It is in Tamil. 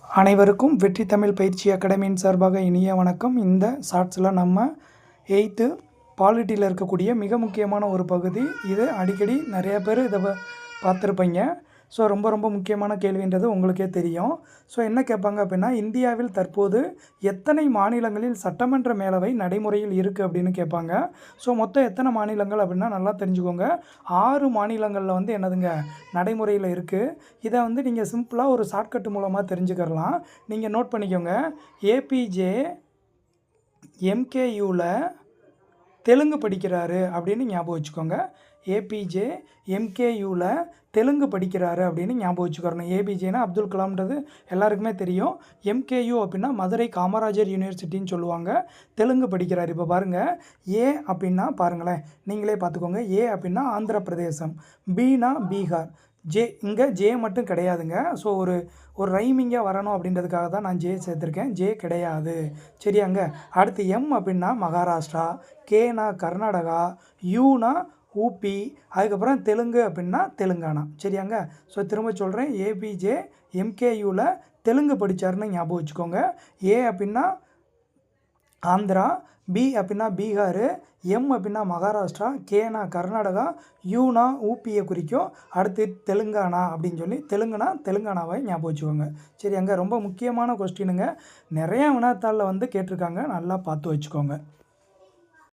அனைவருக்கும் வெற்றி தமிழ் பயிற்சி அகாடமியின் சார்பாக இனிய வணக்கம். இந்த ஷார்ட்ஸில் நம்ம 8th பாலிட்டியில் இருக்கக்கூடிய மிக முக்கியமான ஒரு பகுதி. இது அடிக்கடி நிறைய பேர் இதை பார்த்துருப்பீங்க. ஸோ ரொம்ப முக்கியமான கேள்வின்றது உங்களுக்கே தெரியும். ஸோ என்ன கேட்பாங்க அப்படின்னா, இந்தியாவில் தற்போது எத்தனை மாநிலங்களில் சட்டமன்ற மேலவை நடைமுறையில் இருக்குது அப்படின்னு கேட்பாங்க. ஸோ மொத்தம் எத்தனை மாநிலங்கள் அப்படின்னா நல்லா தெரிஞ்சுக்கோங்க. 6 மாநிலங்களில் என்னதுங்க நடைமுறையில் இருக்குது. இதை நீங்கள் சிம்பிளாக ஒரு ஷார்ட்கட் மூலமாக தெரிஞ்சுக்கலாம். நீங்கள் நோட் பண்ணிக்கோங்க. ஏபிஜே எம்கேயூவில் தெலுங்கு படிக்கிறாரு அப்படின்னு ஞாபகம் வச்சுக்கோங்க. ஏபிஜே எம்கேயூவில் தெலுங்கு படிக்கிறாரு அப்படின்னு ஞாபகம் வச்சுக்கிறணும். ஏபிஜேனா அப்துல் கலாம்ன்றது எல்லாருக்குமே தெரியும். எம்கேயூ அப்படின்னா மதுரை காமராஜர் யூனிவர்சிட்டின்னு சொல்லுவாங்க. தெலுங்கு படிக்கிறார். இப்போ பாருங்கள், ஏ அப்படின்னா பாருங்களேன், நீங்களே பார்த்துக்கோங்க. ஏ அப்படின்னா ஆந்திர பிரதேசம், பினா பீகார், ஜே இங்கே ஜே மட்டும் கிடையாதுங்க. ஸோ ஒரு ரைமிங்காக வரணும் அப்படின்றதுக்காக தான் நான் ஜே சேர்த்துருக்கேன். ஜே கிடையாது, சரியாங்க. அடுத்து எம் அப்படின்னா மகாராஷ்டிரா, கேனா கர்நாடகா, யூனா ஊபி, அதுக்கப்புறம் தெலுங்கு அப்படின்னா தெலுங்கானா, சரியாங்க. ஸோ திரும்ப சொல்கிறேன், ஏபிஜே எம்கேயூவில் தெலுங்கு படித்தாருன்னு ஞாபகம் வச்சுக்கோங்க. ஏ அப்படின்னா ஆந்திரா, பி அப்படின்னா பீகார், எம் அப்படின்னா மகாராஷ்டிரா, கேனா கர்நாடகா, யூனா ஊபியை குறிக்கும். அடுத்து தெலுங்கானா அப்படின்னு சொல்லி தெலுங்கானாவை ஞாபகம் வச்சுக்கோங்க, சரி. அங்கே ரொம்ப முக்கியமான கொஸ்டினுங்க. நிறையா வினாத்தாளில் கேட்டிருக்காங்க, நல்லா பார்த்து வச்சுக்கோங்க.